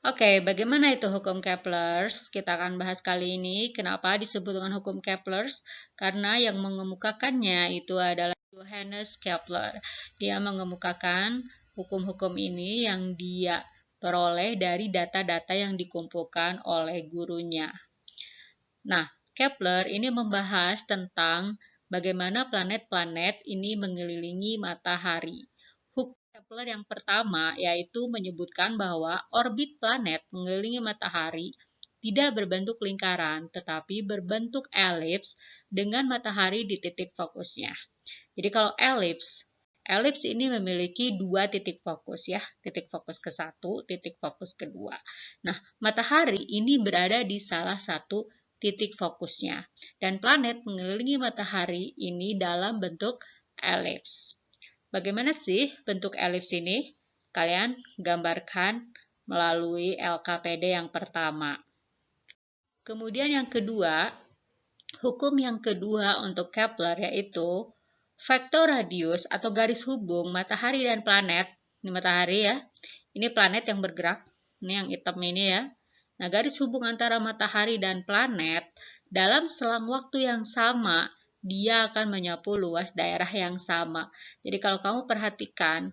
Oke, bagaimana itu hukum Kepler? Kita akan bahas kali ini. Kenapa disebut dengan hukum Kepler? Karena yang mengemukakannya itu adalah Johannes Kepler. Dia mengemukakan hukum-hukum ini yang dia peroleh dari data-data yang dikumpulkan oleh gurunya. Nah, Kepler ini membahas tentang bagaimana planet-planet ini mengelilingi matahari. Hukum Kepler yang pertama yaitu menyebutkan bahwa orbit planet mengelilingi matahari tidak berbentuk lingkaran, tetapi berbentuk elips dengan matahari di titik fokusnya. Jadi kalau elips ini memiliki dua titik fokus ya, titik fokus ke-1, titik fokus kedua. Nah, matahari ini berada di salah satu titik fokusnya. Dan planet mengelilingi matahari ini dalam bentuk elips. Bagaimana sih bentuk elips ini? Kalian gambarkan melalui LKPD yang pertama. Kemudian yang kedua, hukum yang kedua untuk Kepler yaitu vektor radius atau garis hubung matahari dan planet. Ini matahari ya. Ini planet yang bergerak. Ini yang hitam ini ya. Nah, garis hubung antara matahari dan planet dalam selang waktu yang sama, dia akan menyapu luas daerah yang sama. Jadi kalau kamu perhatikan,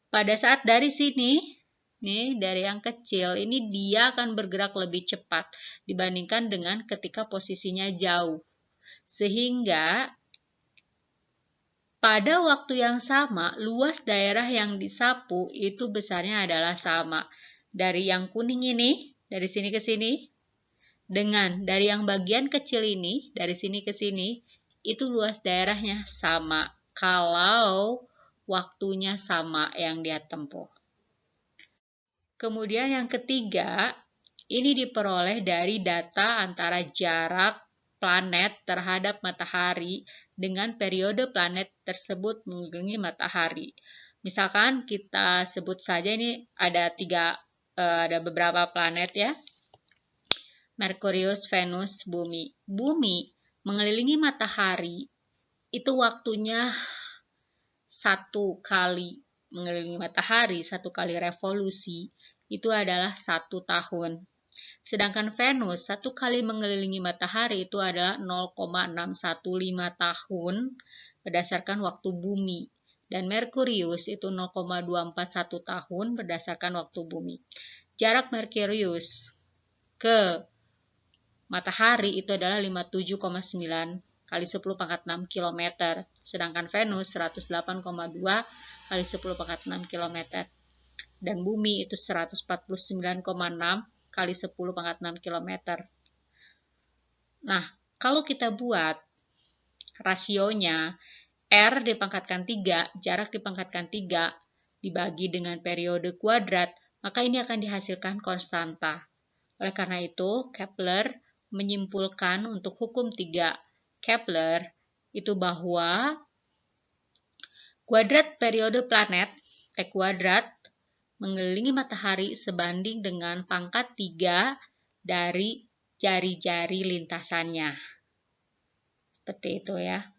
pada saat dari sini, nih dari yang kecil, ini dia akan bergerak lebih cepat dibandingkan dengan ketika posisinya jauh. Sehingga pada waktu yang sama, luas daerah yang disapu itu besarnya adalah sama. Dari yang kuning ini, dari sini ke sini, dengan dari yang bagian kecil ini, dari sini ke sini, itu luas daerahnya sama. Kalau waktunya sama yang dia tempuh. Kemudian yang ketiga, ini diperoleh dari data antara jarak planet terhadap matahari dengan periode planet tersebut mengelilingi matahari. Misalkan kita sebut saja ini ada beberapa planet ya. Merkurius, Venus, Bumi. Bumi mengelilingi matahari itu waktunya 1 kali mengelilingi matahari, 1 kali revolusi itu adalah 1 tahun. Sedangkan Venus 1 kali mengelilingi matahari itu adalah 0,615 tahun berdasarkan waktu bumi. Dan Merkurius itu 0,241 tahun berdasarkan waktu bumi. Jarak Merkurius ke matahari itu adalah 57,9 kali 10 pangkat 6 km. Sedangkan Venus 108,2 kali 10 pangkat 6 km. Dan bumi itu 149,6 kali 10 pangkat 6 km. Nah, kalau kita buat rasionya, R dipangkatkan 3, jarak dipangkatkan 3, dibagi dengan periode kuadrat, maka ini akan dihasilkan konstanta. Oleh karena itu, Kepler menyimpulkan untuk hukum 3 Kepler itu bahwa kuadrat periode planet, T kuadrat, mengelilingi matahari sebanding dengan pangkat 3 dari jari-jari lintasannya. Seperti itu ya.